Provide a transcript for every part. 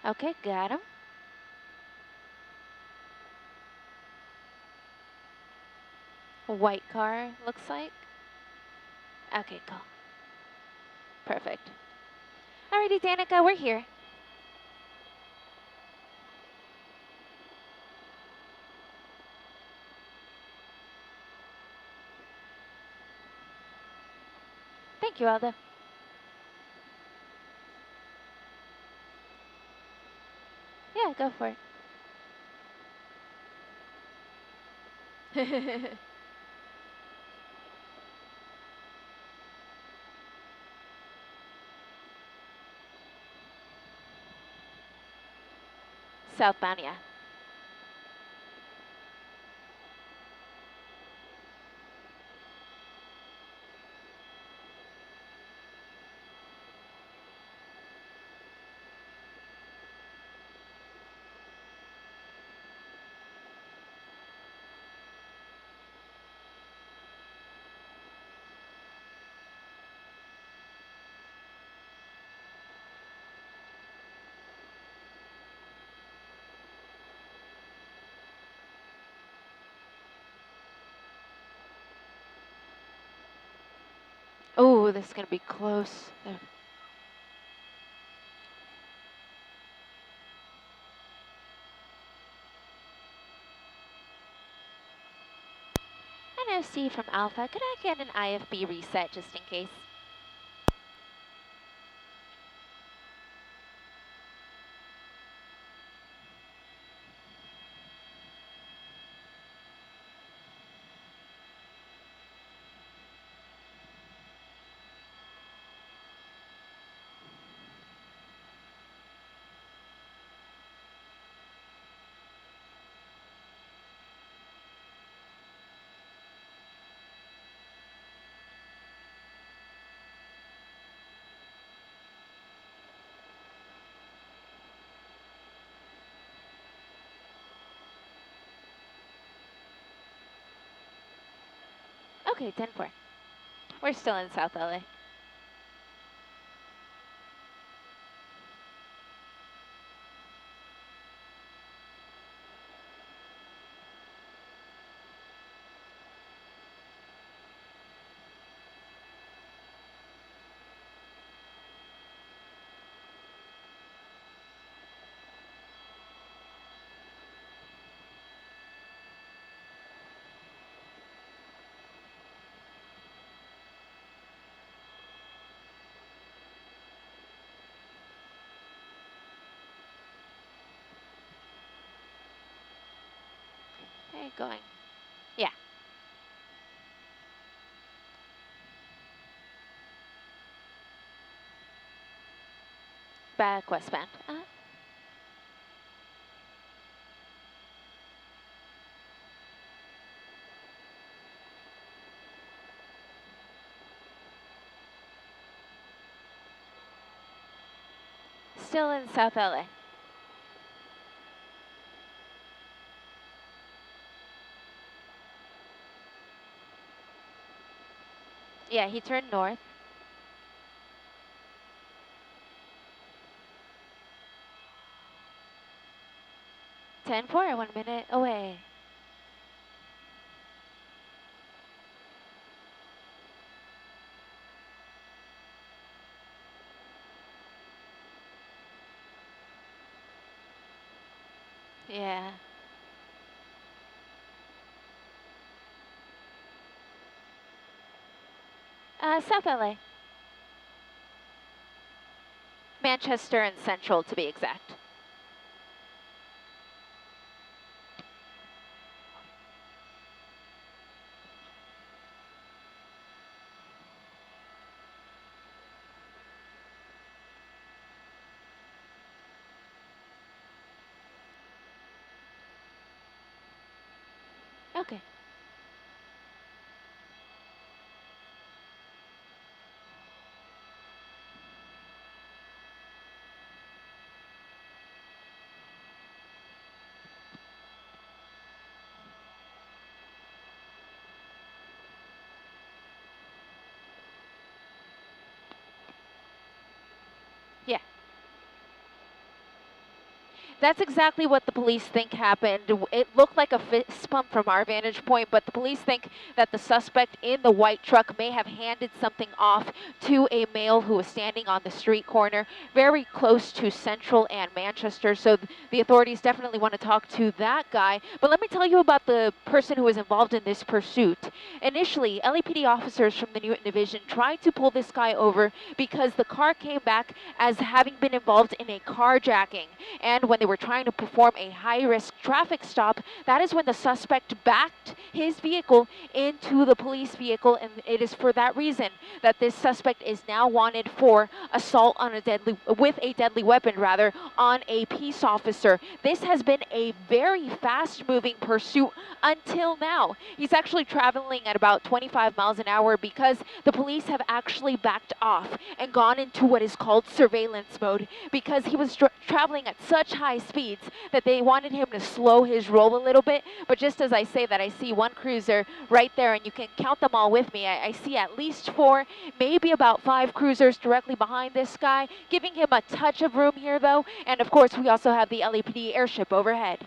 Okay, got him. White car, looks like. Okay, cool. Perfect. Alrighty, Danica, we're here. Thank you, Aldo. Yeah, go for it. Southbound, yeah. Oh, this is gonna be close. There. NOC from Alpha. Could I get an IFB reset just in case? Okay, 10-4. We're still in South LA. Okay, going. Yeah. Back westbound. Uh-huh. Still in South LA. Yeah, he turned north. 10-4, 1 minute away. Yeah. South LA. Manchester and Central to be exact. Okay. Yeah. That's exactly what the police think happened. It looked like a fist pump from our vantage point, but the police think that the suspect in the white truck may have handed something off to a male who was standing on the street corner very close to Central and Manchester. So the authorities definitely want to talk to that guy. But let me tell you about the person who was involved in this pursuit. Initially, LAPD officers from the Newton Division tried to pull this guy over because the car came back as having been involved in a carjacking. And when they were trying to perform a high-risk traffic stop, that is when the suspect backed his vehicle into the police vehicle, and it is for that reason that this suspect is now wanted for assault on with a deadly weapon on a peace officer. This has been a very fast-moving pursuit until now. He's actually traveling at about 25 miles an hour because the police have actually backed off and gone into what is called surveillance mode because he was traveling at such high speeds that they wanted him to slow his roll a little bit. But just as I say that, I see one cruiser right there, and you can count them all with me. I see at least 4, maybe about 5 cruisers directly behind this guy, giving him a touch of room here though. And of course, we also have the LAPD airship overhead.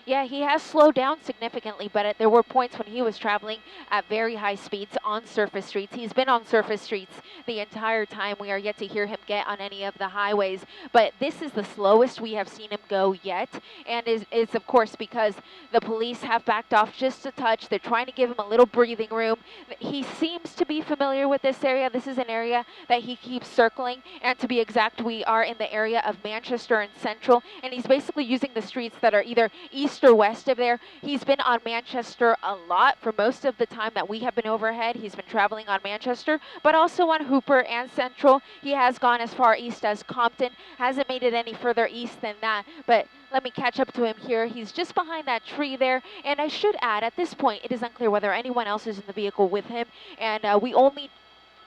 Yeah, he has slowed down significantly, but there were points when he was traveling at very high speeds on surface streets. He's been on surface streets the entire time. We are yet to hear him get on any of the highways, but this is the slowest we have seen him go yet, and is of course because the police have backed off just a touch. They're trying to give him a little breathing room. He seems to be familiar with this area. This is an area that he keeps circling, and to be exact, we are in the area of Manchester and Central, and he's basically using the streets that are either east or west of there. He's been on Manchester a lot for most of the time that we have been overhead. He's been traveling on Manchester, but also on Hooper and Central. He has gone as far east as Compton, hasn't made it any further east than that, but let me catch up to him here. He's just behind that tree there, and I should add, at this point, it is unclear whether anyone else is in the vehicle with him, and we only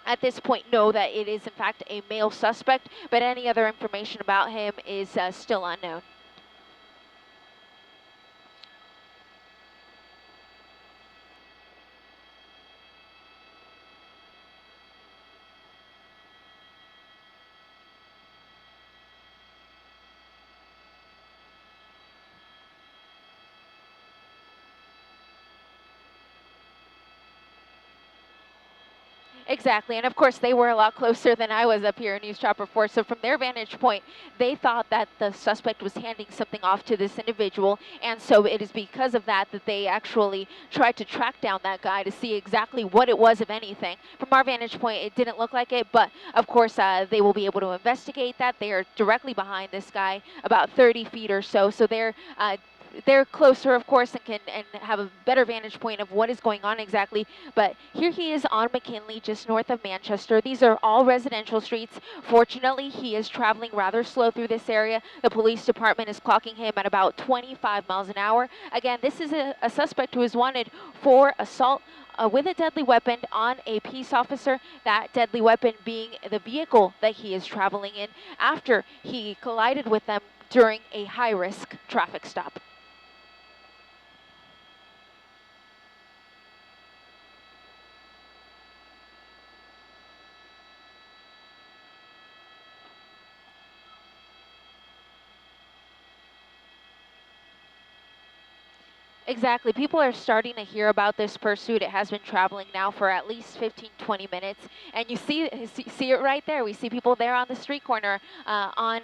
at this point know that it is in fact a male suspect, but any other information about him is still unknown. Exactly, and of course they were a lot closer than I was up here in News Chopper 4, so from their vantage point, they thought that the suspect was handing something off to this individual, and so it is because of that that they actually tried to track down that guy to see exactly what it was, if anything. From our vantage point, it didn't look like it, but of course they will be able to investigate that. They are directly behind this guy, about 30 feet or so, so they're closer, of course, and have a better vantage point of what is going on exactly. But here he is on McKinley, just north of Manchester. These are all residential streets. Fortunately, he is traveling rather slow through this area. The police department is clocking him at about 25 miles an hour. Again, this is a suspect who is wanted for assault with a deadly weapon on a peace officer, that deadly weapon being the vehicle that he is traveling in after he collided with them during a high-risk traffic stop. Exactly. People are starting to hear about this pursuit. It has been traveling now for at least 15, 20 minutes. And you see it right there. We see people there on the street corner on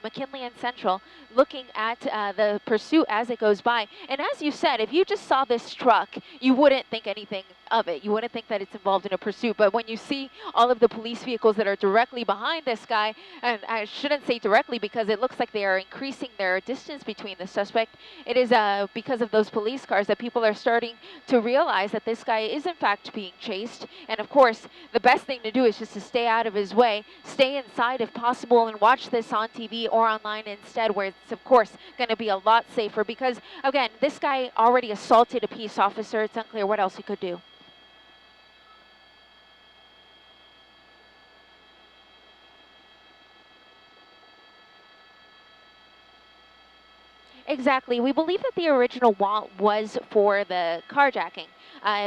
McKinley and Central looking at the pursuit as it goes by. And as you said, if you just saw this truck, you wouldn't think anything of it. You wouldn't think that it's involved in a pursuit. But when you see all of the police vehicles that are directly behind this guy, and I shouldn't say directly because it looks like they are increasing their distance between the suspect, it is because of those police cars that people are starting to realize that this guy is in fact being chased. And of course, the best thing to do is just to stay out of his way, stay inside if possible, and watch this on TV or online instead, where it's of course going to be a lot safer because, again, this guy already assaulted a peace officer. It's unclear what else he could do. Exactly. We believe that the original want was for the carjacking.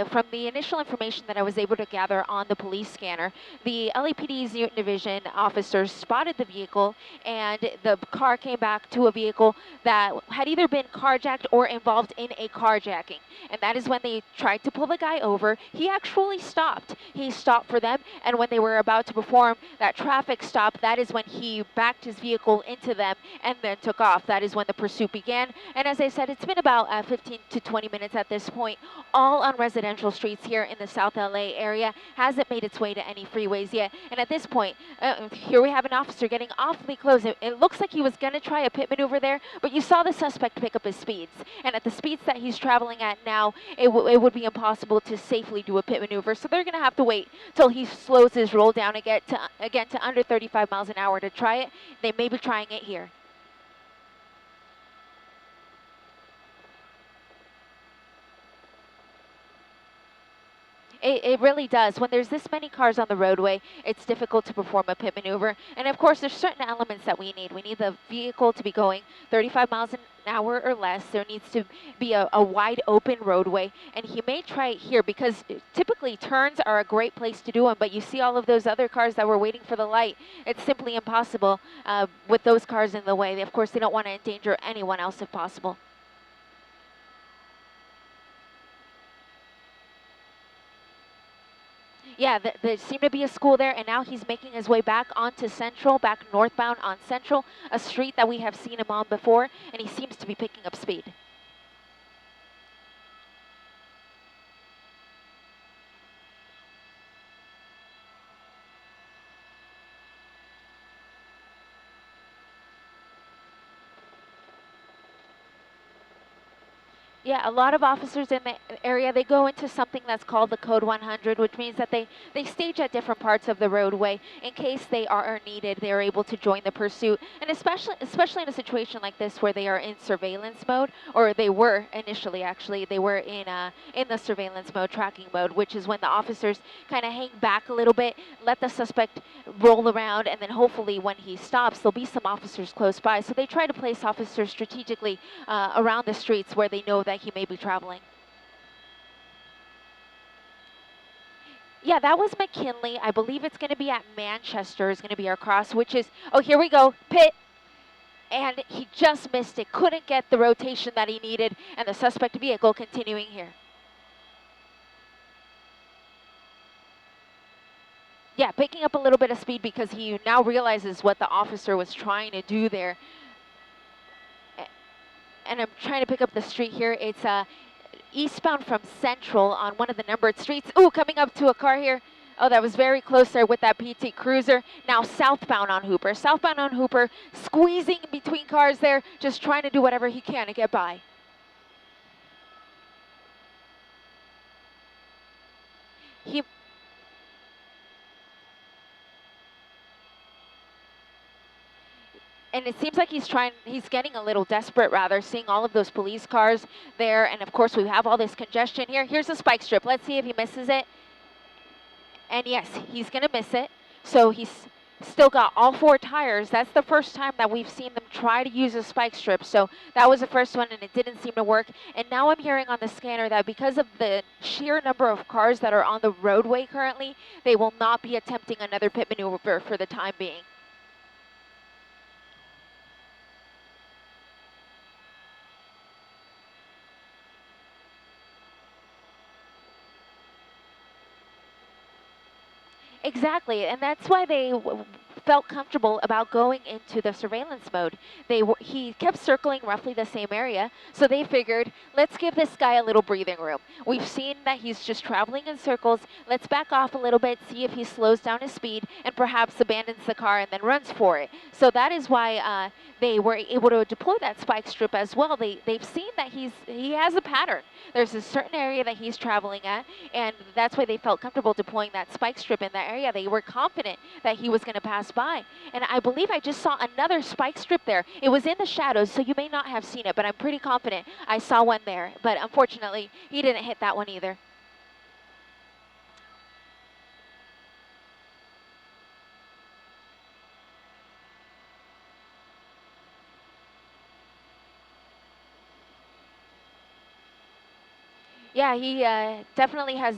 From the initial information that I was able to gather on the police scanner, the LAPD's Newton Division officers spotted the vehicle, and the car came back to a vehicle that had either been carjacked or involved in a carjacking. And that is when they tried to pull the guy over. He actually stopped. He stopped for them, and when they were about to perform that traffic stop, that is when he backed his vehicle into them and then took off. That is when the pursuit began. And as I said, it's been about 15 to 20 minutes at this point, all on residential streets here in the South LA area. Hasn't made its way to any freeways yet. And at this point, here we have an officer getting awfully close. It looks like he was going to try a pit maneuver there, but you saw the suspect pick up his speeds. And at the speeds that he's traveling at now, it would be impossible to safely do a pit maneuver. So they're going to have to wait till he slows his roll down again to under 35 miles an hour to try it. They may be trying it here. It really does. When there's this many cars on the roadway, it's difficult to perform a pit maneuver. And of course, there's certain elements that we need. We need the vehicle to be going 35 miles an hour or less. There needs to be a wide open roadway. And he may try it here because typically turns are a great place to do them. But you see all of those other cars that were waiting for the light. It's simply impossible with those cars in the way. Of course, they don't want to endanger anyone else if possible. Yeah, there seemed to be a school there, and now he's making his way back onto Central, back northbound on Central, a street that we have seen him on before, and he seems to be picking up speed. Yeah, a lot of officers in the area, they go into something that's called the Code 100, which means that they stage at different parts of the roadway in case they are needed. They are able to join the pursuit, and especially in a situation like this where they are in surveillance mode, or they were initially actually, they were in the surveillance mode, tracking mode, which is when the officers kind of hang back a little bit, let the suspect roll around, and then hopefully when he stops, there'll be some officers close by. So they try to place officers strategically around the streets where they know that he may be traveling. Yeah, that was McKinley. I believe it's going to be at Manchester is going to be our cross, which is, oh, here we go, pit. And he just missed it, couldn't get the rotation that he needed, and the suspect vehicle continuing here. Yeah, picking up a little bit of speed because he now realizes what the officer was trying to do there. And I'm trying to pick up the street here. It's eastbound from Central on one of the numbered streets. Ooh, coming up to a car here. Oh, that was very close there with that PT Cruiser. Now southbound on Hooper. Southbound on Hooper, squeezing between cars there, just trying to do whatever he can to get by. He and it seems like he's getting a little desperate rather, seeing all of those police cars there. And of course, we have all this congestion here. Here's a spike strip. Let's see if he misses it. And yes, he's going to miss it. So he's still got all four tires. That's the first time that we've seen them try to use a spike strip. So that was the first one, and it didn't seem to work. And now I'm hearing on the scanner that because of the sheer number of cars that are on the roadway currently, they will not be attempting another pit maneuver for the time being. Exactly, and that's why they felt comfortable about going into the surveillance mode. He kept circling roughly the same area, so they figured, let's give this guy a little breathing room. We've seen that he's just traveling in circles. Let's back off a little bit, see if he slows down his speed, and perhaps abandons the car and then runs for it. So that is why they were able to deploy that spike strip as well. They've seen that he has a pattern. There's a certain area that he's traveling at, and that's why they felt comfortable deploying that spike strip in that area. They were confident that he was going to pass by. And I believe I just saw another spike strip there. It was in the shadows, so you may not have seen it, but I'm pretty confident I saw one there. But unfortunately, he didn't hit that one either. Yeah, he definitely has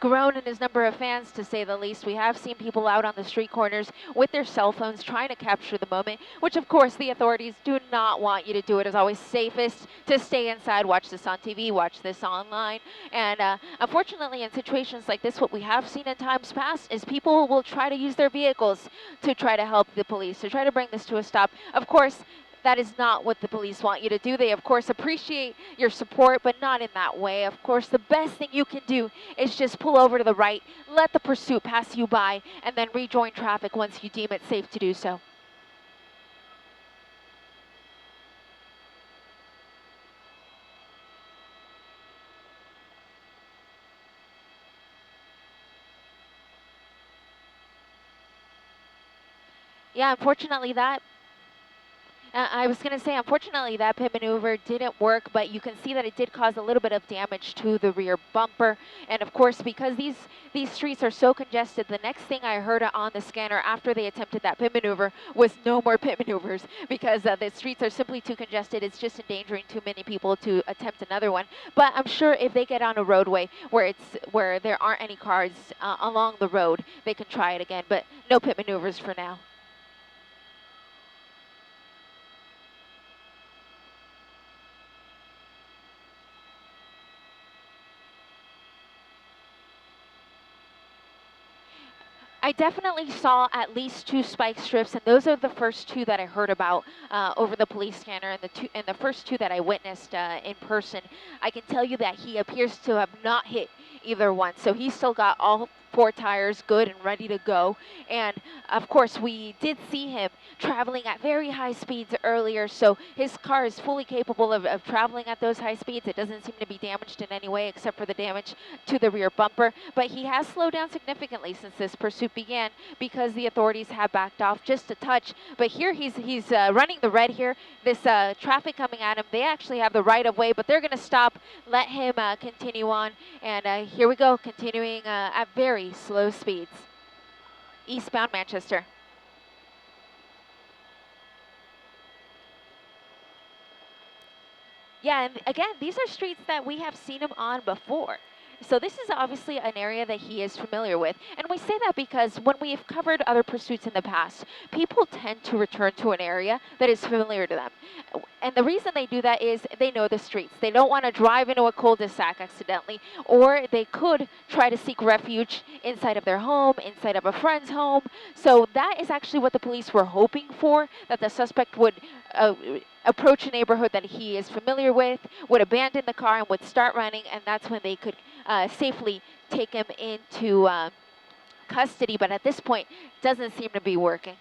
grown in his number of fans, to say the least. We have seen people out on the street corners with their cell phones trying to capture the moment, which of course the authorities do not want you to do. It is always safest to stay inside, watch this on TV, watch this online. And unfortunately, in situations like this, what we have seen in times past is people will try to use their vehicles to try to help the police, to try to bring this to a stop. Of course, that is not what the police want you to do. They, of course, appreciate your support, but not in that way. Of course, the best thing you can do is just pull over to the right, let the pursuit pass you by, and then rejoin traffic once you deem it safe to do so. Yeah, unfortunately, I was going to say, unfortunately, that pit maneuver didn't work, but you can see that it did cause a little bit of damage to the rear bumper. And of course, because these streets are so congested, the next thing I heard on the scanner after they attempted that pit maneuver was no more pit maneuvers, because the streets are simply too congested. It's just endangering too many people to attempt another one. But I'm sure if they get on a roadway where there aren't any cars along the road, they can try it again. But no pit maneuvers for now. I definitely saw at least 2 spike strips, and those are the first 2 that I heard about over the police scanner, and the first 2 that I witnessed in person. I can tell you that he appears to have not hit either one, so he's still got all 4 tires good and ready to go. And of course, we did see him traveling at very high speeds earlier, so his car is fully capable of traveling at those high speeds. It doesn't seem to be damaged in any way except for the damage to the rear bumper, but he has slowed down significantly since this pursuit began, because the authorities have backed off just a touch. But here he's running the red here. This traffic coming at him, they actually have the right of way, but they're going to stop, let him continue on. And here we go, continuing at very slow speeds. Eastbound Manchester. Yeah, and again, these are streets that we have seen him on before. So this is obviously an area that he is familiar with. And we say that because when we've covered other pursuits in the past, people tend to return to an area that is familiar to them. And the reason they do that is they know the streets. They don't want to drive into a cul-de-sac accidentally, or they could try to seek refuge inside of their home, inside of a friend's home. So that is actually what the police were hoping for, that the suspect would approach a neighborhood that he is familiar with, would abandon the car, and would start running, and that's when they could safely take him into custody. But at this point, doesn't seem to be working.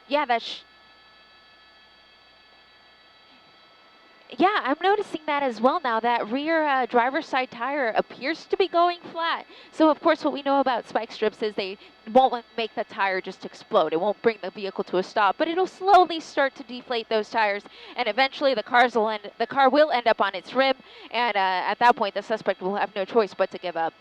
Yeah, yeah, I'm noticing that as well now. That rear driver's side tire appears to be going flat. So of course, what we know about spike strips is they won't make the tire just explode. It won't bring the vehicle to a stop, but it'll slowly start to deflate those tires, and eventually the car will end up on its rim, and at that point, the suspect will have no choice but to give up.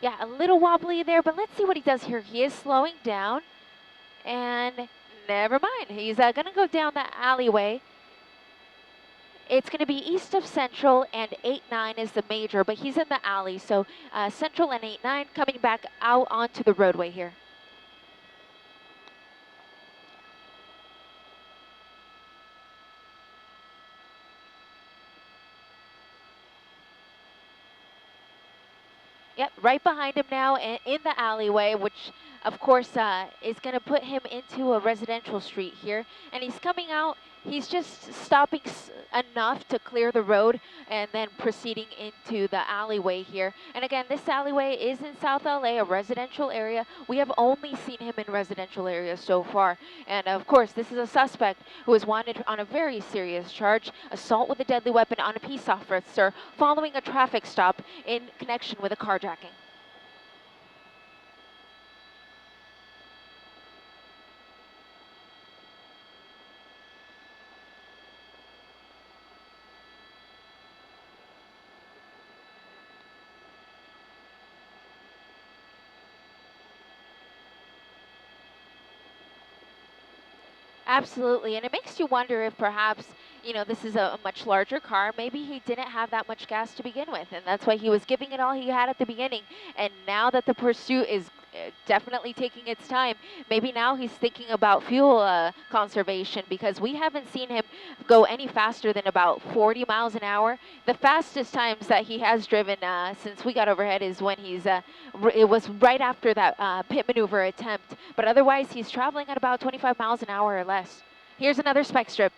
Yeah, a little wobbly there, but let's see what he does here. He is slowing down, and never mind. He's going to go down the alleyway. It's going to be east of Central, and 8-9 is the major, but he's in the alley. So Central and 8-9 coming back out onto the roadway here. Yep, right behind him now in the alleyway, which of course is going to put him into a residential street here. And he's coming out, he's just stopping enough to clear the road and then proceeding into the alleyway here. And again, this alleyway is in South LA, a residential area. We have only seen him in residential areas so far. And of course, this is a suspect who is wanted on a very serious charge, assault with a deadly weapon on a peace officer following a traffic stop in connection with a carjacking. Absolutely, and it makes you wonder if perhaps, this is a much larger car. Maybe he didn't have that much gas to begin with, and that's why he was giving it all he had at the beginning. And now that the pursuit is definitely taking its time, maybe now he's thinking about fuel conservation, because we haven't seen him go any faster than about 40 miles an hour. The fastest times that he has driven since we got overhead is when it was right after that pit maneuver attempt. But otherwise, he's traveling at about 25 miles an hour or less. Here's another spike strip.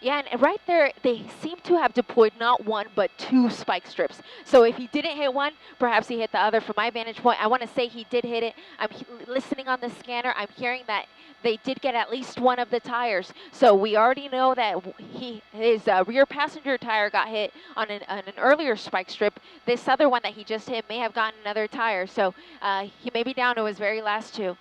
Yeah, and right there, they seem to have deployed not one, but two spike strips. So if he didn't hit one, perhaps he hit the other. From my vantage point, I want to say he did hit it. I'm listening on the scanner. I'm hearing that they did get at least one of the tires. So we already know that his rear passenger tire got hit on an earlier spike strip. This other one that he just hit may have gotten another tire. So he may be down to his very last two.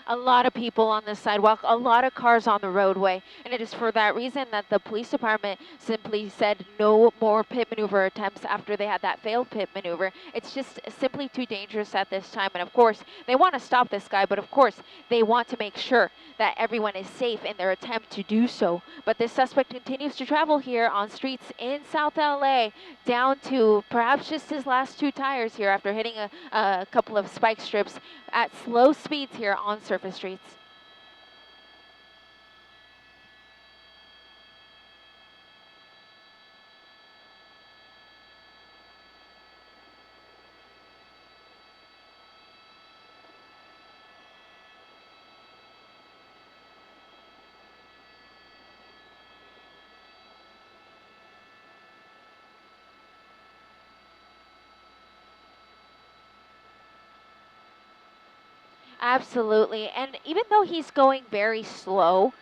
A lot of people on the sidewalk, a lot of cars on the roadway, and it is for that reason that the police department simply said no more pit maneuver attempts after they had that failed pit maneuver. It's just simply too dangerous at this time, and of course, they want to stop this guy, but of course, they want to make sure that everyone is safe in their attempt to do so. But this suspect continues to travel here on streets in South LA, down to perhaps just his last two tires here after hitting a couple of spike strips at slow speeds here on surface streets. Absolutely. And even though he's going very slow,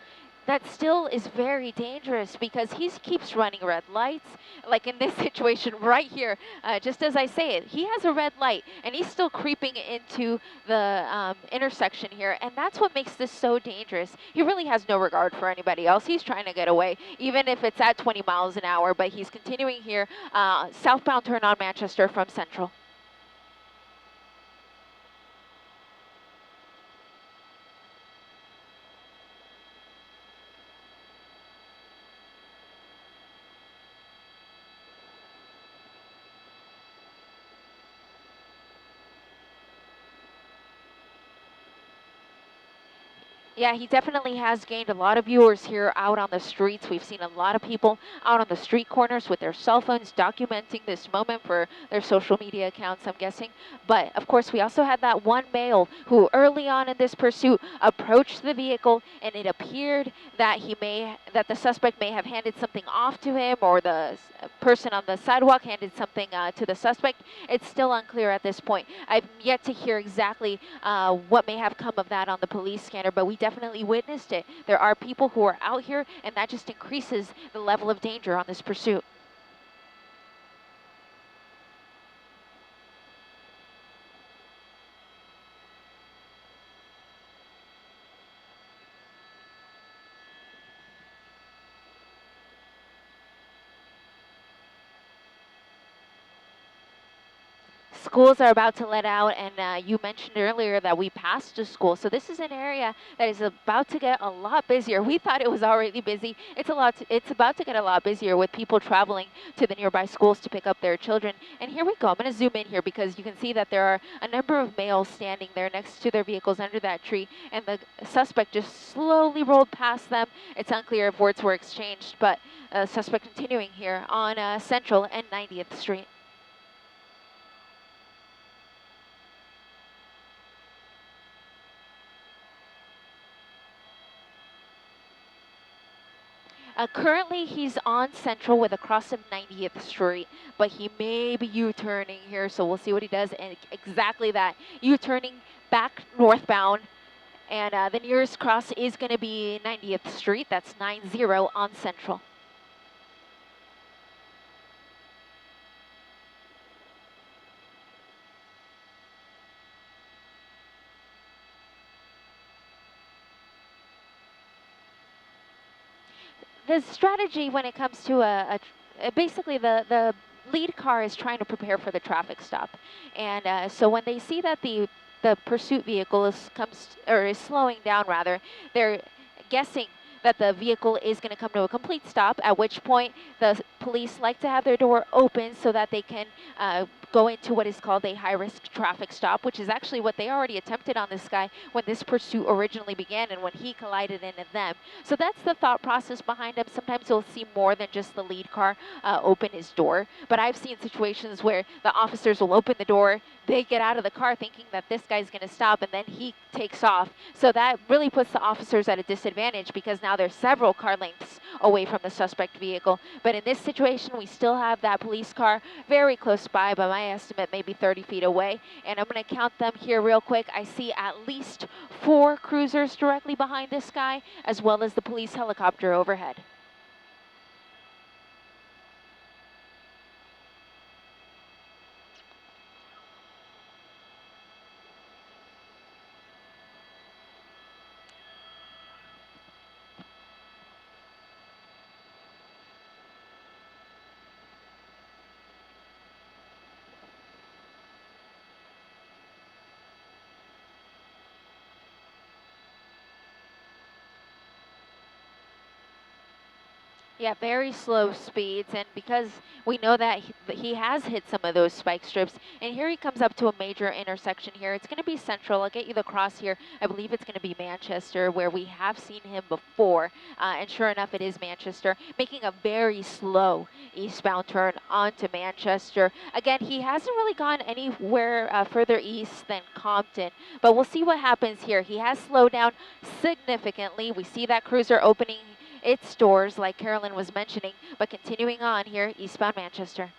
that still is very dangerous because he keeps running red lights. Like in this situation right here, just as I say it, he has a red light and he's still creeping into the intersection here. And that's what makes this so dangerous. He really has no regard for anybody else. He's trying to get away, even if it's at 20 miles an hour, but he's continuing here, southbound turn on Manchester from Central. Yeah, he definitely has gained a lot of viewers here out on the streets. We've seen a lot of people out on the street corners with their cell phones documenting this moment for their social media accounts, I'm guessing. But of course, we also had that one male who early on in this pursuit approached the vehicle, and it appeared that that the suspect may have handed something off to him, or the person on the sidewalk handed something to the suspect. It's still unclear at this point. I've yet to hear exactly what may have come of that on the police scanner, but we definitely witnessed it. There are people who are out here, and that just increases the level of danger on this pursuit. Schools are about to let out, and you mentioned earlier that we passed a school. So this is an area that is about to get a lot busier. We thought it was already busy. It's about to get a lot busier with people traveling to the nearby schools to pick up their children. And here we go. I'm going to zoom in here because you can see that there are a number of males standing there next to their vehicles under that tree, and the suspect just slowly rolled past them. It's unclear if words were exchanged, but suspect continuing here on Central and 90th Street. Currently, he's on Central with across of 90th Street, but he may be U-turning here, so we'll see what he does. And exactly that, U-turning back northbound. And the nearest cross is going to be 90th Street. That's 90 on Central. The strategy when it comes to basically the lead car is trying to prepare for the traffic stop, and so when they see that the pursuit vehicle is slowing down rather, they're guessing that the vehicle is going to come to a complete stop, at which point the police like to have their door open so that they can go into what is called a high-risk traffic stop, which is actually what they already attempted on this guy when this pursuit originally began and when he collided into them. So that's the thought process behind them. Sometimes you'll see more than just the lead car open his door, but I've seen situations where the officers will open the door, they get out of the car thinking that this guy's going to stop, and then he takes off. So that really puts the officers at a disadvantage because now they're several car lengths away from the suspect vehicle. But in this situation, we still have that police car very close by my estimate, maybe 30 feet away. And I'm going to count them here real quick. I see at least 4 cruisers directly behind this guy, as well as the police helicopter overhead. Yeah, very slow speeds, and because we know that he has hit some of those spike strips, and here he comes up to a major intersection here. It's going to be Central. I'll get you the cross here. I believe it's going to be Manchester, where we have seen him before, and sure enough, it is Manchester, making a very slow eastbound turn onto Manchester. Again, he hasn't really gone anywhere further east than Compton, but we'll see what happens here. He has slowed down significantly. We see that cruiser opening its doors, like Carolyn was mentioning, but continuing on here, eastbound Manchester.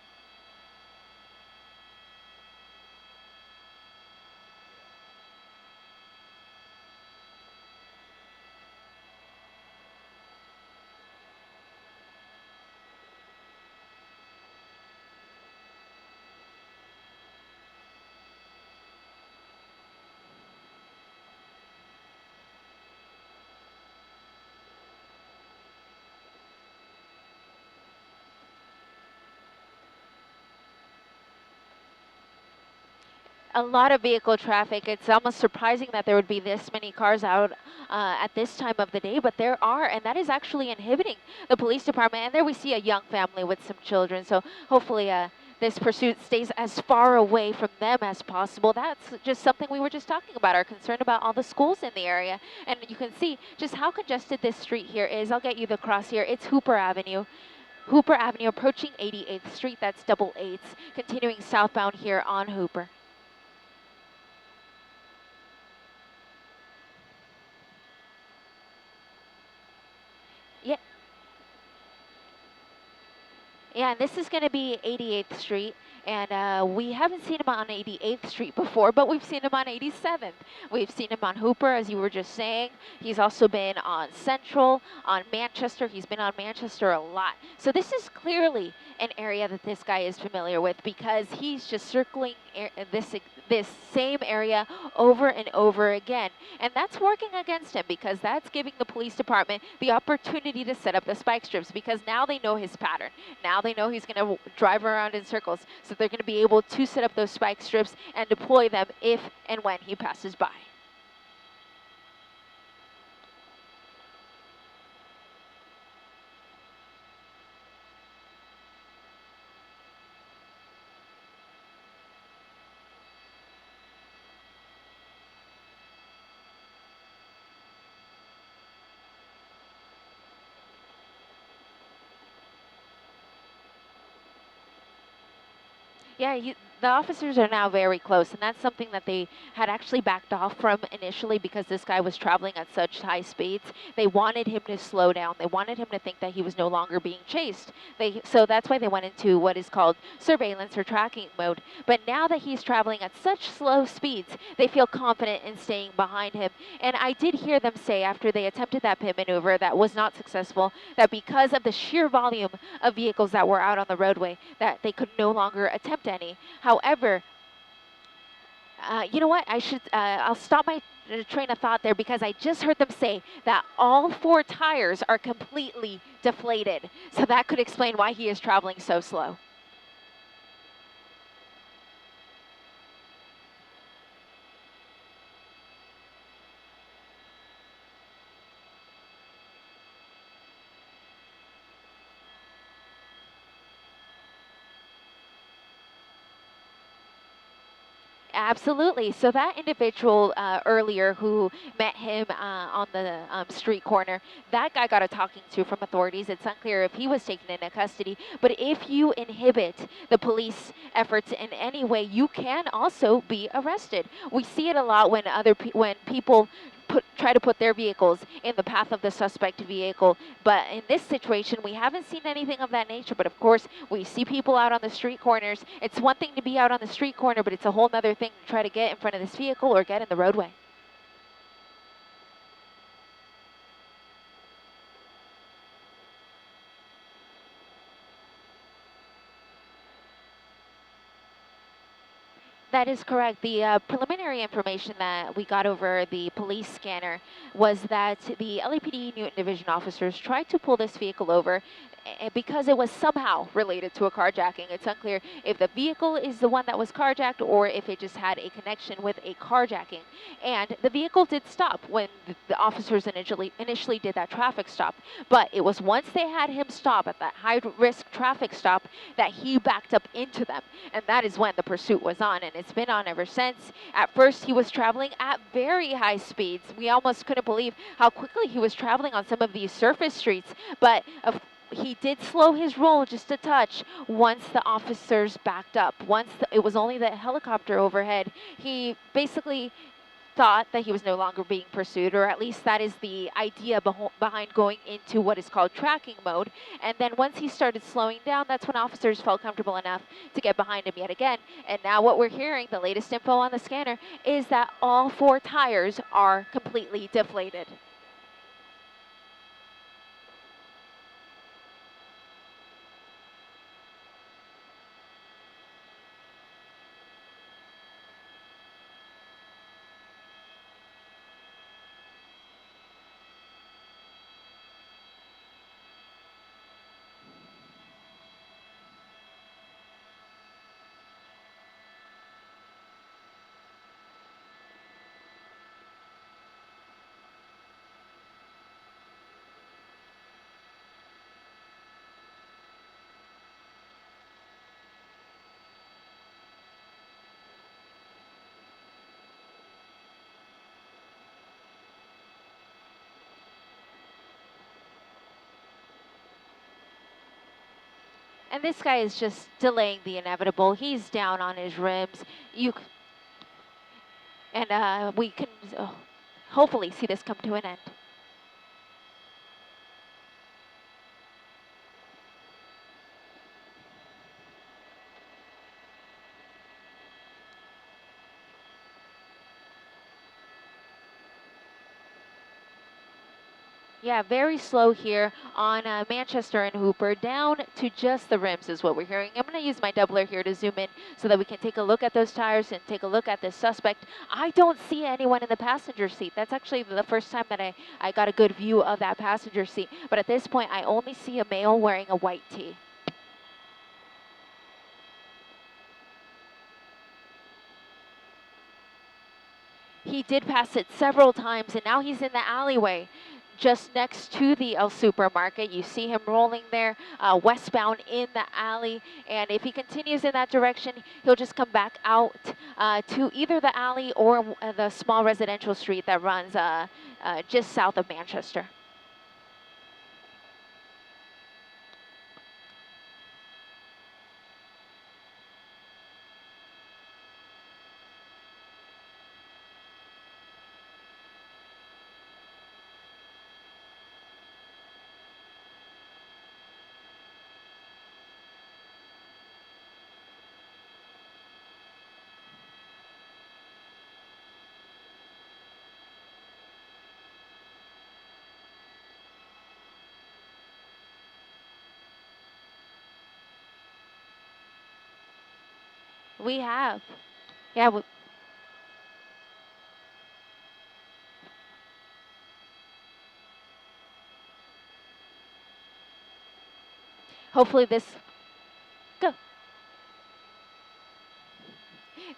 A lot of vehicle traffic. It's almost surprising that there would be this many cars out at this time of the day, but there are, and that is actually inhibiting the police department. And there we see a young family with some children, so hopefully this pursuit stays as far away from them as possible. That's just something we were just talking about, our concern about all the schools in the area. And you can see just how congested this street here is. I'll get you the cross here. It's Hooper Avenue. Hooper Avenue approaching 88th Street, that's double eights, continuing southbound here on Hooper. Yeah, yeah, and this is going to be 88th Street, and we haven't seen him on 88th Street before, but we've seen him on 87th. We've seen him on Hooper, as you were just saying. He's also been on Central, on Manchester. He's been on Manchester a lot. So this is clearly an area that this guy is familiar with because he's just circling this same area over and over again. And that's working against him because that's giving the police department the opportunity to set up the spike strips because now they know his pattern. Now they know he's going to drive around in circles. So they're going to be able to set up those spike strips and deploy them if and when he passes by. Yeah, The officers are now very close, and that's something that they had actually backed off from initially because this guy was traveling at such high speeds. They wanted him to slow down. They wanted him to think that he was no longer being chased. So that's why they went into what is called surveillance or tracking mode. But now that he's traveling at such slow speeds, they feel confident in staying behind him. And I did hear them say after they attempted that pit maneuver that was not successful, that because of the sheer volume of vehicles that were out on the roadway, that they could no longer attempt any. However, you know what? I'll stop my train of thought there because I just heard them say that all 4 tires are completely deflated. So that could explain why he is traveling so slow. Absolutely. So that individual earlier who met him on the street corner, that guy got a talking to from authorities. It's unclear if he was taken into custody. But if you inhibit the police efforts in any way, you can also be arrested. We see it a lot when when people try to put their vehicles in the path of the suspect vehicle. But in this situation, we haven't seen anything of that nature. But of course, we see people out on the street corners. It's one thing to be out on the street corner, but it's a whole other thing to try to get in front of this vehicle or get in the roadway. That is correct. The preliminary information that we got over the police scanner was that the LAPD Newton Division officers tried to pull this vehicle over because it was somehow related to a carjacking. It's unclear if the vehicle is the one that was carjacked or if it just had a connection with a carjacking. And the vehicle did stop when the officers initially did that traffic stop. But it was once they had him stop at that high-risk traffic stop that he backed up into them. And that is when the pursuit was on, and it's been on ever since. At first, he was traveling at very high speeds. We almost couldn't believe how quickly he was traveling on some of these surface streets. But he did slow his roll just a touch once the officers backed up. It was only the helicopter overhead, he basically thought that he was no longer being pursued, or at least that is the idea behind going into what is called tracking mode. And then once he started slowing down, that's when officers felt comfortable enough to get behind him yet again. And now what we're hearing, the latest info on the scanner, is that all 4 tires are completely deflated. And this guy is just delaying the inevitable. He's down on his rims. We can hopefully see this come to an end. Yeah, very slow here on Manchester and Hooper, down to just the rims is what we're hearing. I'm going to use my doubler here to zoom in so that we can take a look at those tires and take a look at this suspect. I don't see anyone in the passenger seat. That's actually the first time that I got a good view of that passenger seat. But at this point, I only see a male wearing a white tee. He did pass it several times, and now he's in the alleyway just next to the El Supermarket. You see him rolling there westbound in the alley, and if he continues in that direction, he'll just come back out to either the alley or the small residential street that runs just south of Manchester. We have. Yeah. Hopefully this. Go.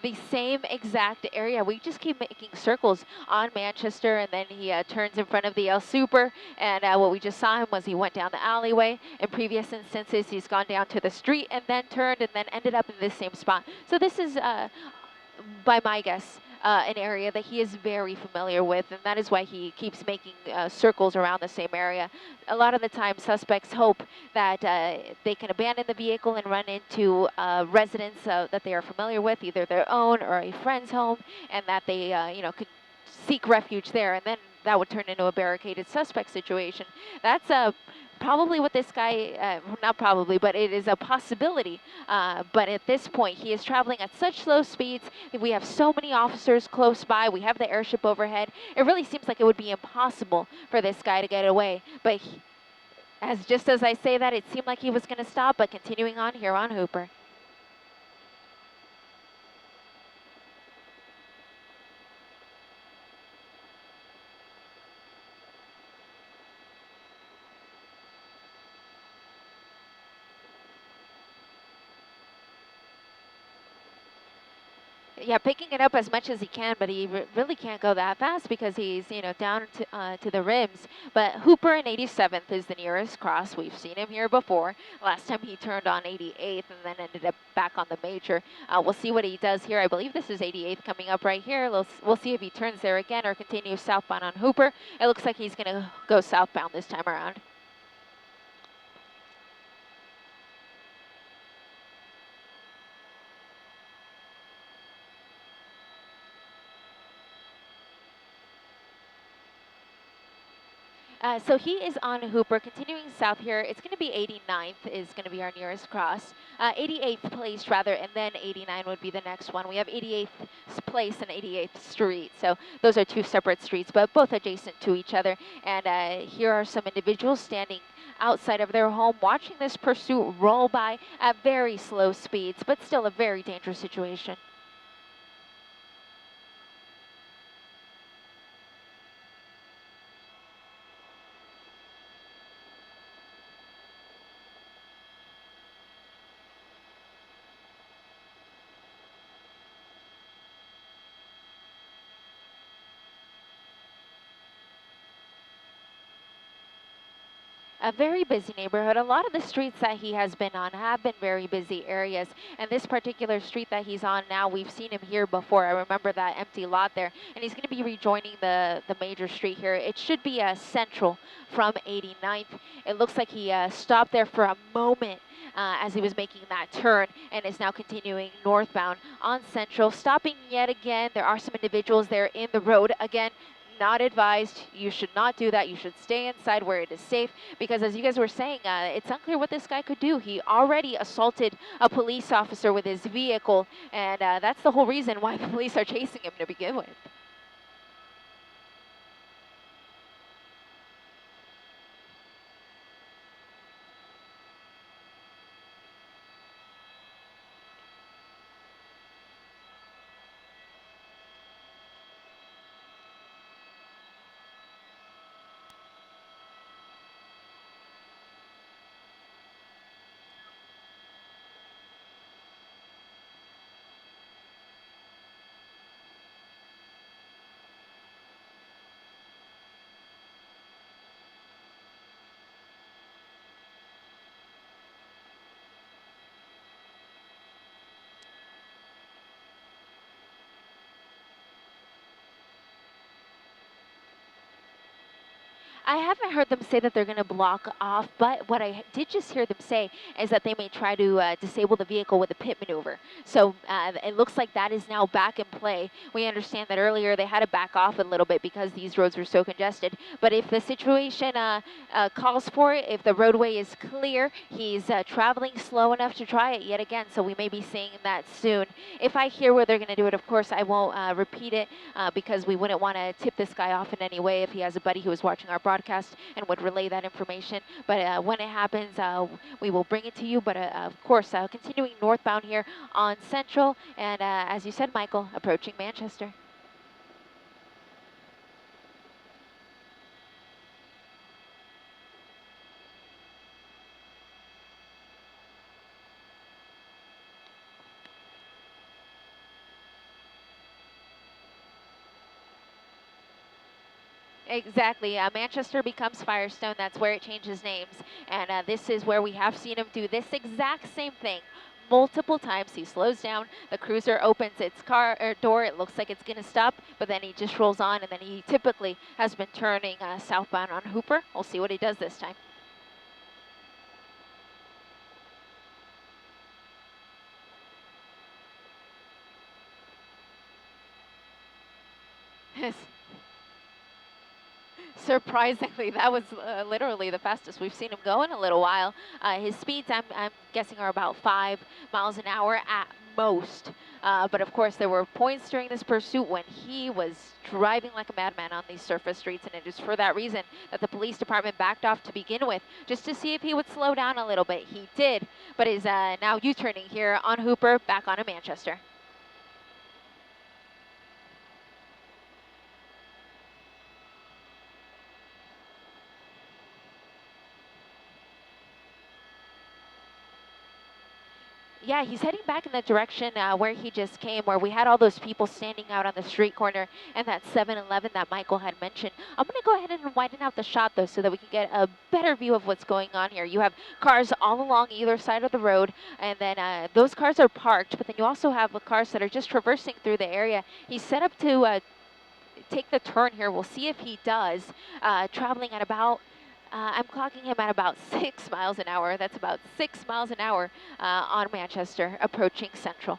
The same exact area. We just keep making circles on Manchester, and then he turns in front of the El Super. And what we just saw him was he went down the alleyway. In previous instances, he's gone down to the street and then turned and then ended up in this same spot. So this is, by my guess, an area that he is very familiar with, and that is why he keeps making circles around the same area. A lot of the time, suspects hope that they can abandon the vehicle and run into residents that they are familiar with, either their own or a friend's home, and that they, could seek refuge there, and then that would turn into a barricaded suspect situation. That's probably what this guy, not probably, but it is a possibility. But at this point, he is traveling at such slow speeds. We have so many officers close by. We have the airship overhead. It really seems like it would be impossible for this guy to get away. But just as I say that, it seemed like he was going to stop, but continuing on here on Hooper. Yeah, picking it up as much as he can, but he really can't go that fast because he's, down to the rims. But Hooper in 87th is the nearest cross. We've seen him here before. Last time he turned on 88th and then ended up back on the major. We'll see what he does here. I believe this is 88th coming up right here. We'll see if he turns there again or continues southbound on Hooper. It looks like he's going to go southbound this time around. So he is on Hooper, continuing south here. It's going to be 89th is going to be our nearest cross. 88th place, rather, and then 89 would be the next one. We have 88th place and 88th Street. So those are two separate streets, but both adjacent to each other. And here are some individuals standing outside of their home watching this pursuit roll by at very slow speeds, but still a very dangerous situation. A very busy neighborhood. A lot of the streets that he has been on have been very busy areas. And this particular street that he's on now, we've seen him here before. I remember that empty lot there. And he's going to be rejoining the major street here. It should be central from 89th. It looks like he stopped there for a moment as he was making that turn and is now continuing northbound on Central, stopping yet again. There are some individuals there in the road. Again, not advised. You should not do that. You should stay inside where it is safe because, as you guys were saying, it's unclear what this guy could do. He already assaulted a police officer with his vehicle, and that's the whole reason why the police are chasing him to begin with. I haven't heard them say that they're going to block off, but what I did just hear them say is that they may try to disable the vehicle with a pit maneuver. So it looks like that is now back in play. We understand that earlier they had to back off a little bit because these roads were so congested. But if the situation calls for it, if the roadway is clear, he's traveling slow enough to try it yet again. So we may be seeing that soon. If I hear where they're going to do it, of course, I won't repeat it because we wouldn't want to tip this guy off in any way if he has a buddy who is watching our broadcast. broadcast and would relay that information. But when it happens, we will bring it to you. But of course, continuing northbound here on Central, and as you said, Michael, approaching Manchester. Exactly. Manchester becomes Firestone. That's where it changes names. And this is where we have seen him do this exact same thing multiple times. He slows down. The cruiser opens its car door. It looks like it's going to stop, but then he just rolls on. And then he typically has been turning southbound on Hooper. We'll see what he does this time. Surprisingly, that was literally the fastest we've seen him go in a little while. His speeds, I'm guessing, are about 5 miles an hour at most. But of course, there were points during this pursuit when he was driving like a madman on these surface streets, and it is for that reason that the police department backed off to begin with, just to see if he would slow down a little bit. He did, but is now U-turning here on Hooper, back onto Manchester. Yeah, he's heading back in the direction where he just came, where we had all those people standing out on the street corner and that 7-Eleven that Michael had mentioned. I'm going to go ahead and widen out the shot, though, so that we can get a better view of what's going on here. You have cars all along either side of the road, and then those cars are parked, but then you also have the cars that are just traversing through the area. He's set up to take the turn here. We'll see if he does, traveling at about I'm clocking him at about 6 miles an hour. That's about 6 miles an hour on Manchester, approaching Central.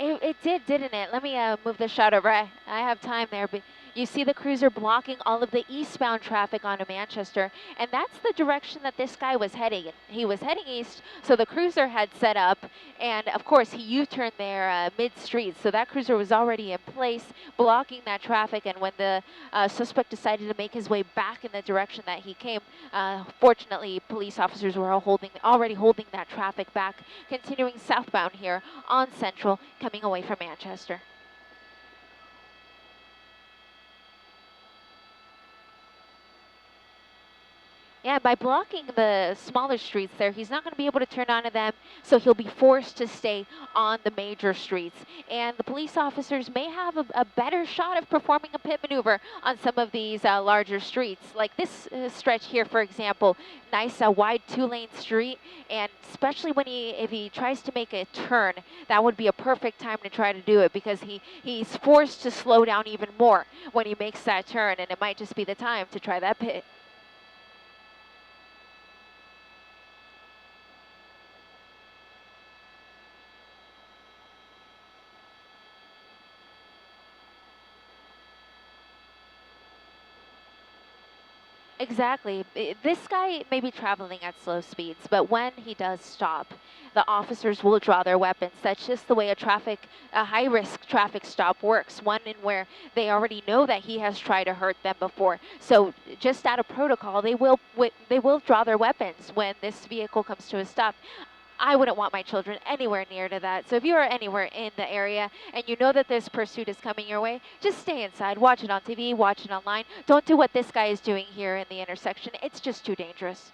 It did, didn't it? Let me move the shot over. I have time there, but you see the cruiser blocking all of the eastbound traffic onto Manchester, and that's the direction that this guy was heading. He was heading east, so the cruiser had set up, and of course he U-turned there mid-street, so that cruiser was already in place, blocking that traffic, and when the suspect decided to make his way back in the direction that he came, fortunately police officers were already holding that traffic back, continuing southbound here on Central, coming away from Manchester. Yeah, by blocking the smaller streets there, he's not going to be able to turn onto them, so he'll be forced to stay on the major streets. And the police officers may have a better shot of performing a pit maneuver on some of these larger streets. Like this stretch here, for example, nice wide 2-lane street, and especially when if he tries to make a turn, that would be a perfect time to try to do it, because he's forced to slow down even more when he makes that turn, and it might just be the time to try that pit. Exactly. This guy may be traveling at slow speeds, but when he does stop, the officers will draw their weapons. That's just the way a high-risk traffic stop works. One in where they already know that he has tried to hurt them before. So just out of protocol, they will draw their weapons when this vehicle comes to a stop. I wouldn't want my children anywhere near to that. So if you are anywhere in the area and you know that this pursuit is coming your way, just stay inside. Watch it on TV, watch it online. Don't do what this guy is doing here in the intersection. It's just too dangerous.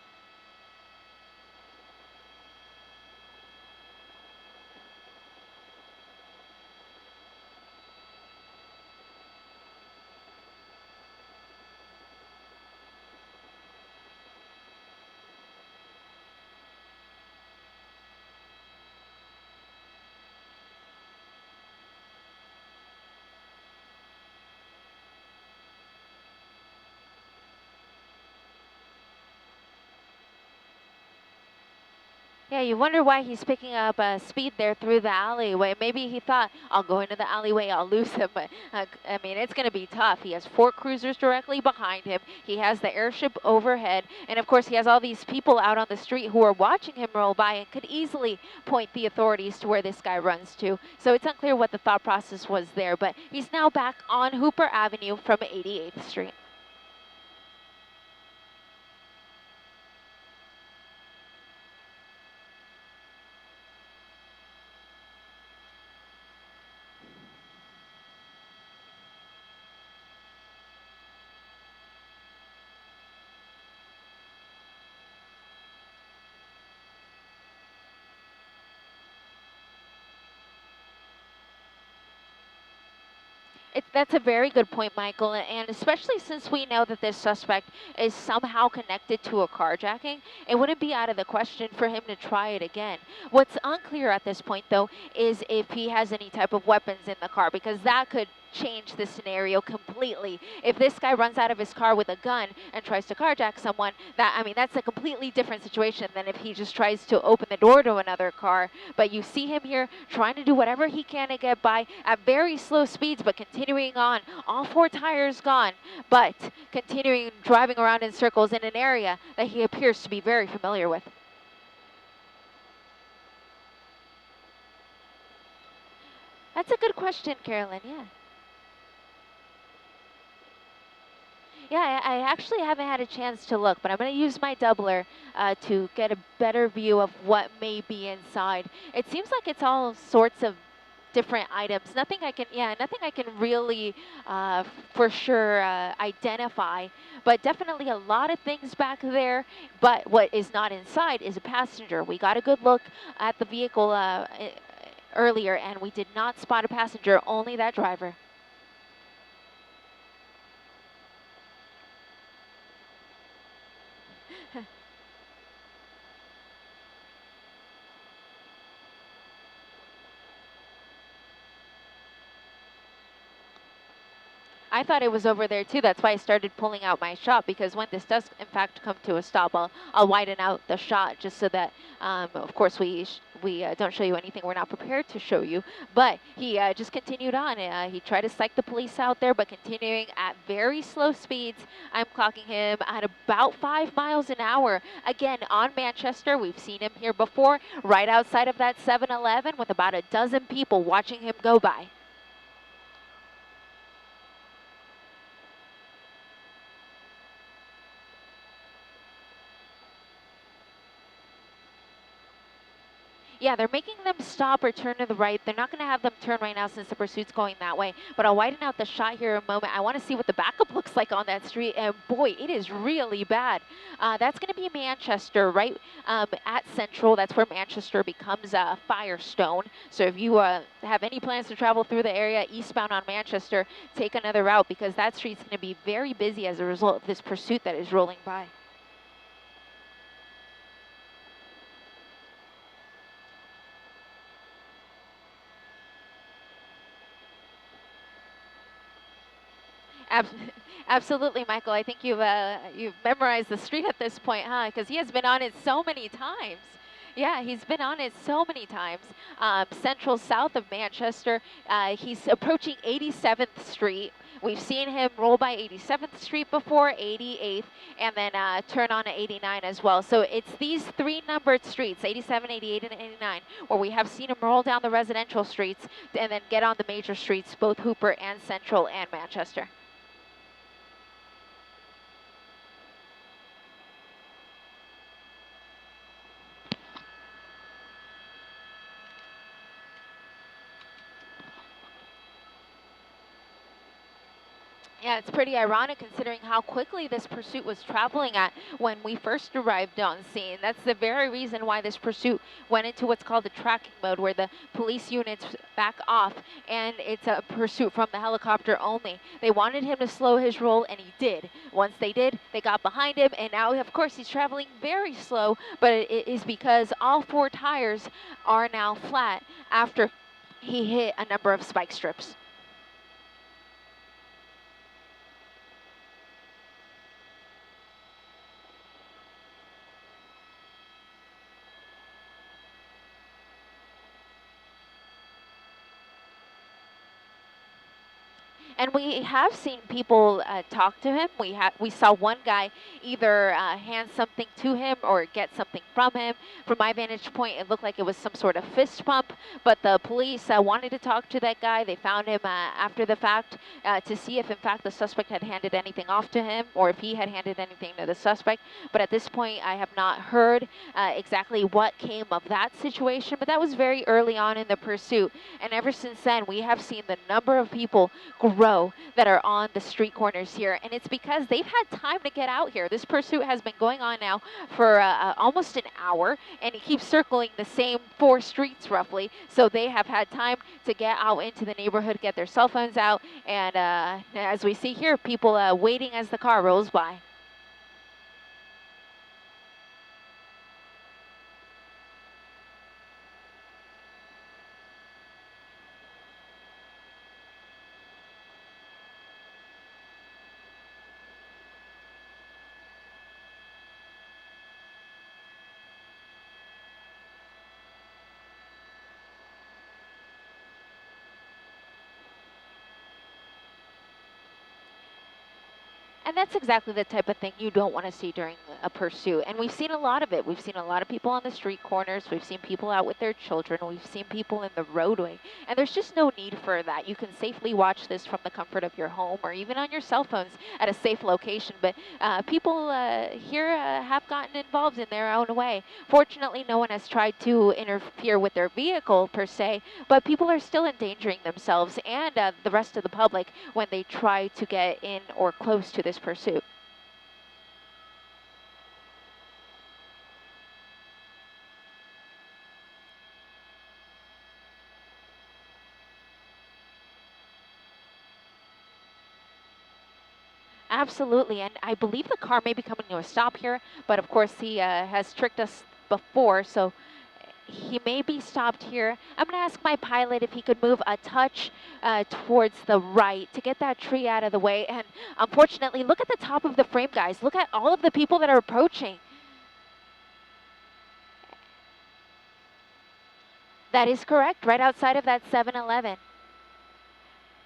Yeah, you wonder why he's picking up speed there through the alleyway. Maybe he thought, I'll go into the alleyway, I'll lose him. But, I mean, it's going to be tough. He has 4 cruisers directly behind him. He has the airship overhead. And, of course, he has all these people out on the street who are watching him roll by and could easily point the authorities to where this guy runs to. So it's unclear what the thought process was there. But he's now back on Hooper Avenue from 88th Street. That's a very good point, Michael, and especially since we know that this suspect is somehow connected to a carjacking, it wouldn't be out of the question for him to try it again. What's unclear at this point, though, is if he has any type of weapons in the car, because that could change the scenario completely. If this guy runs out of his car with a gun and tries to carjack someone, that's a completely different situation than if he just tries to open the door to another car. But you see him here trying to do whatever he can to get by at very slow speeds, but continuing on. All 4 tires gone, but continuing driving around in circles in an area that he appears to be very familiar with. That's a good question, Carolyn, yeah. Yeah, I actually haven't had a chance to look, but I'm going to use my doubler to get a better view of what may be inside. It seems like it's all sorts of different items. Nothing I can really for sure identify, but definitely a lot of things back there. But what is not inside is a passenger. We got a good look at the vehicle earlier, and we did not spot a passenger, only that driver. I thought it was over there too. That's why I started pulling out my shot, because when this does in fact come to a stop, I'll widen out the shot just so that, of course, we don't show you anything we're not prepared to show you. But he just continued on. He tried to psych the police out there, but continuing at very slow speeds. I'm clocking him at about 5 miles an hour. Again, on Manchester, we've seen him here before, right outside of that 7-Eleven with about a dozen people watching him go by. Yeah, they're making them stop or turn to the right. They're not going to have them turn right now since the pursuit's going that way. But I'll widen out the shot here in a moment. I want to see what the backup looks like on that street. And boy, it is really bad. That's going to be Manchester, right at Central. That's where Manchester becomes Firestone. So if you have any plans to travel through the area eastbound on Manchester, take another route, because that street's going to be very busy as a result of this pursuit that is rolling by. Absolutely, Michael. I think you've memorized the street at this point, huh? Because he has been on it so many times. Yeah, he's been on it so many times. Central south of Manchester. He's approaching 87th Street. We've seen him roll by 87th Street before, 88th, and then turn on to 89 as well. So it's these 3 numbered streets, 87, 88, and 89, where we have seen him roll down the residential streets and then get on the major streets, both Hooper and Central and Manchester. Yeah, it's pretty ironic considering how quickly this pursuit was traveling at when we first arrived on scene. That's the very reason why this pursuit went into what's called the tracking mode, where the police units back off and it's a pursuit from the helicopter only. They wanted him to slow his roll, and he did. Once they did, they got behind him, and now, of course, he's traveling very slow, but it is because all 4 tires are now flat after he hit a number of spike strips. And we have seen people talk to him. We saw one guy either hand something to him or get something from him. From my vantage point, it looked like it was some sort of fist pump, but the police wanted to talk to that guy. They found him after the fact to see if in fact the suspect had handed anything off to him or if he had handed anything to the suspect. But at this point, I have not heard exactly what came of that situation, but that was very early on in the pursuit. And ever since then, we have seen the number of people grow that are on the street corners here. And it's because they've had time to get out here. This pursuit has been going on now for almost an hour, and it keeps circling the same 4 streets roughly. So they have had time to get out into the neighborhood, get their cell phones out, and as we see here, people waiting as the car rolls by. And that's exactly the type of thing you don't want to see during a pursuit. And we've seen a lot of it. We've seen a lot of people on the street corners. We've seen people out with their children. We've seen people in the roadway. And there's just no need for that. You can safely watch this from the comfort of your home or even on your cell phones at a safe location. But people here have gotten involved in their own way. Fortunately, no one has tried to interfere with their vehicle per se, but people are still endangering themselves and the rest of the public when they try to get in or close to this pursuit. Absolutely, and I believe the car may be coming to a stop here, but of course he has tricked us before, so he may be stopped here. I'm going to ask my pilot if he could move a touch towards the right to get that tree out of the way. And unfortunately, look at the top of the frame, guys. Look at all of the people that are approaching. That is correct, right outside of that 7-Eleven.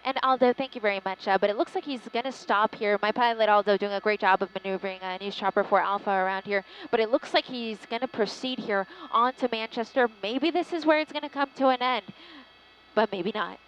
And Aldo, thank you very much. But it looks like he's going to stop here. My pilot, Aldo, doing a great job of maneuvering News Chopper 4 Alpha around here. But it looks like he's going to proceed here onto Manchester. Maybe this is where it's going to come to an end, but maybe not.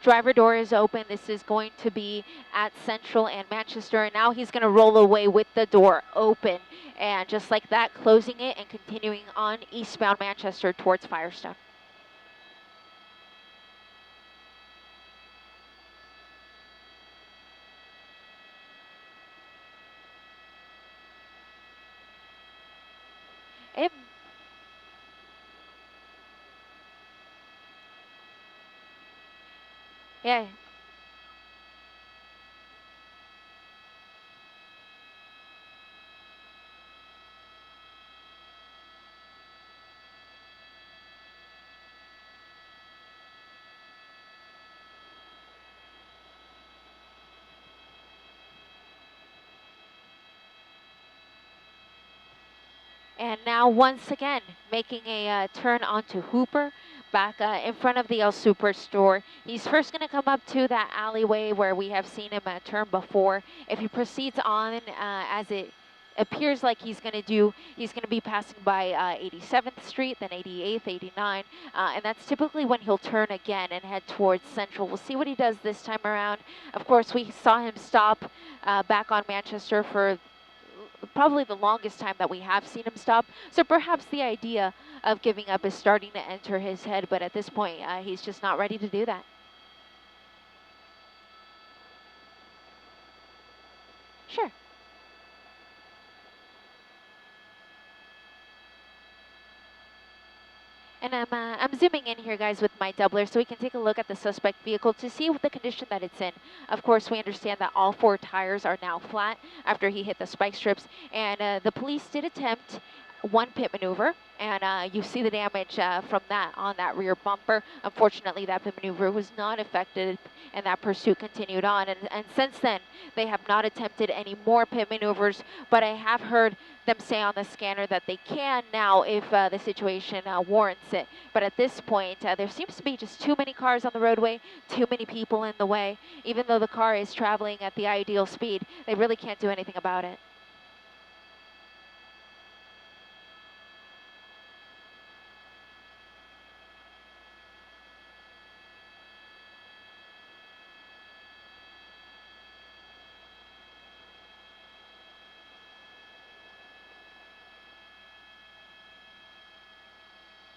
Driver door is open. This is going to be at Central and Manchester. And now he's going to roll away with the door open. And just like that, closing it and continuing on eastbound Manchester towards Firestone. It Yeah. And now once again, making a turn onto Hooper, back in front of the El Superstore. He's first going to come up to that alleyway where we have seen him turn before. If he proceeds on as it appears like he's going to do, he's going to be passing by 87th Street, then 88th, 89, and that's typically when he'll turn again and head towards Central. We'll see what he does this time around. Of course, we saw him stop back on Manchester for probably the longest time that we have seen him stop. So perhaps the idea of giving up is starting to enter his head, but at this point, he's just not ready to do that. Sure. And I'm zooming in here, guys, with my doubler so we can take a look at the suspect vehicle to see what the condition that it's in. Of course, we understand that all 4 tires are now flat after he hit the spike strips. And the police did attempt one pit maneuver, and you see the damage from that on that rear bumper. Unfortunately, that pit maneuver was not affected, and that pursuit continued on. And since then, they have not attempted any more pit maneuvers, but I have heard them say on the scanner that they can now if the situation warrants it. But at this point, there seems to be just too many cars on the roadway, too many people in the way. Even though the car is traveling at the ideal speed, they really can't do anything about it.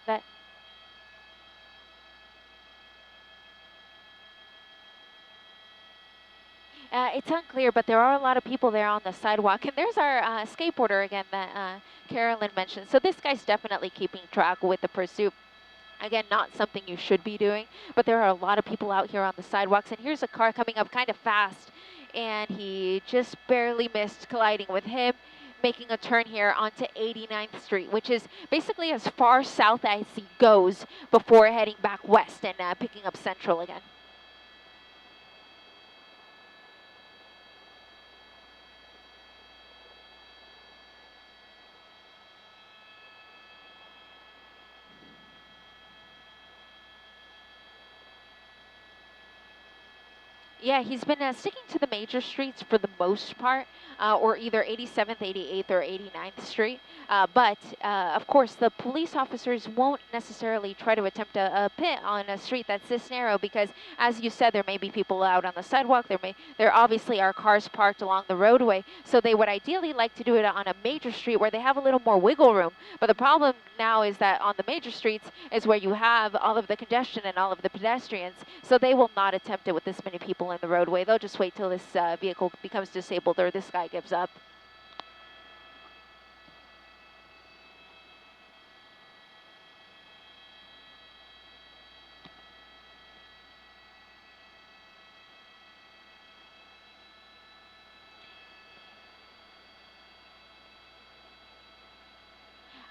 That it's unclear, but there are a lot of people there on the sidewalk. And there's our skateboarder again that Carolyn mentioned. So this guy's definitely keeping track with the pursuit. Again, not something you should be doing, but there are a lot of people out here on the sidewalks. And here's a car coming up kind of fast, and he just barely missed colliding with him, making a turn here onto 89th Street, which is basically as far south as he goes before heading back west and picking up Central again. Yeah, he's been sticking to the major streets for the most part, or either 87th, 88th, or 89th Street. But of course, the police officers won't necessarily try to attempt a pit on a street that's this narrow because, as you said, there may be people out on the sidewalk. There obviously are cars parked along the roadway. So they would ideally like to do it on a major street where they have a little more wiggle room. But the problem now is that on the major streets is where you have all of the congestion and all of the pedestrians. So they will not attempt it with this many people in the roadway. They'll just wait till this vehicle becomes disabled or this guy gives up.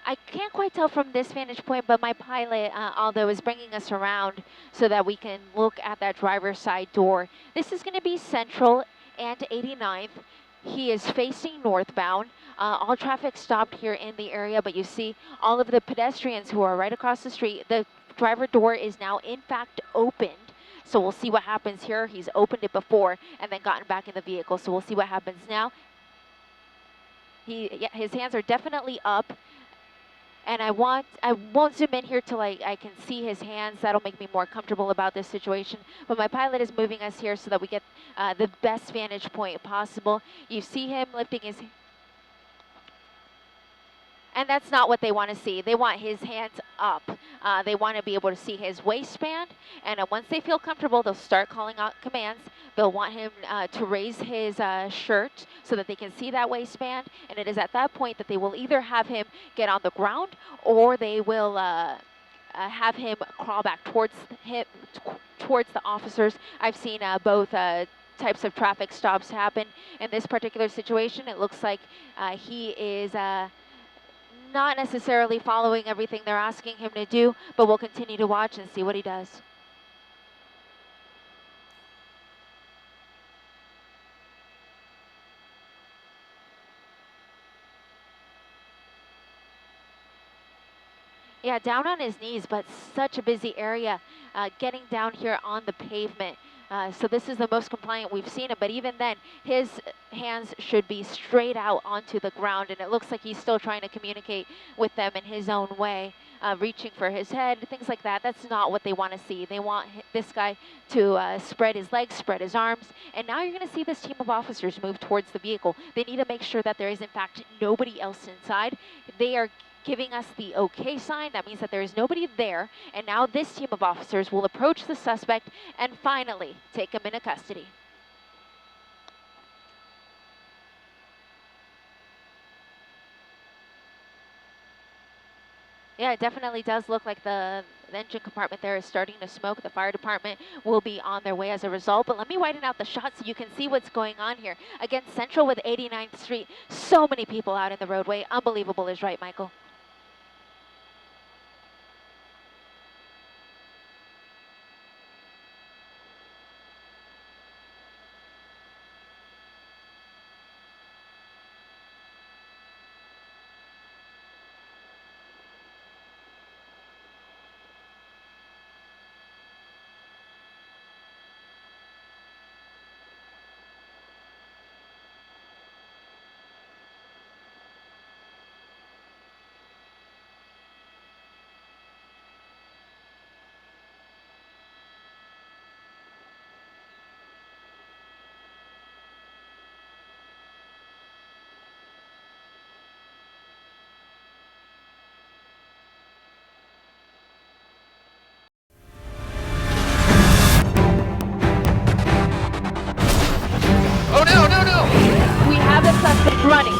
I can't quite tell from this vantage point, but my pilot, although is bringing us around so that we can look at that driver's side door. This is going to be Central and 89th. He is facing northbound. All traffic stopped here in the area, but you see all of the pedestrians who are right across the street. The driver door is now in fact opened. So we'll see what happens here. He's opened it before and then gotten back in the vehicle. So we'll see what happens now. His hands are definitely up. And I won't zoom in here till I can see his hands. That'll make me more comfortable about this situation. But my pilot is moving us here so that we get the best vantage point possible. You see him lifting his... And that's not what they want to see. They want his hands up. They want to be able to see his waistband. And once they feel comfortable, they'll start calling out commands. They'll want him to raise his shirt so that they can see that waistband. And it is at that point that they will either have him get on the ground or they will have him crawl back towards the officers. I've seen both types of traffic stops happen. In this particular situation, it looks like he is... not necessarily following everything they're asking him to do, but we'll continue to watch and see what he does. Yeah, down on his knees, but such a busy area getting down here on the pavement. So this is the most compliant we've seen him, but even then, his hands should be straight out onto the ground, and it looks like he's still trying to communicate with them in his own way, reaching for his head, things like that. That's not what they want to see. They want this guy to spread his legs, spread his arms, and now you're going to see this team of officers move towards the vehicle. They need to make sure that there is, in fact, nobody else inside. They are giving us the okay sign. That means that there is nobody there, and now this team of officers will approach the suspect and finally take him into custody. Yeah, it definitely does look like the engine compartment there is starting to smoke. The fire department will be on their way as a result. But let me widen out the shot so you can see what's going on here. Again, Central with 89th Street. So many people out in the roadway. Unbelievable is right, Michael. Oh no, no, no! We have a suspect running.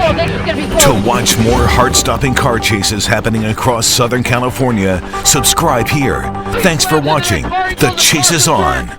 Oh, this is going to be close. To watch more heart-stopping car chases happening across Southern California, subscribe here. Thanks for watching. The Chase is on.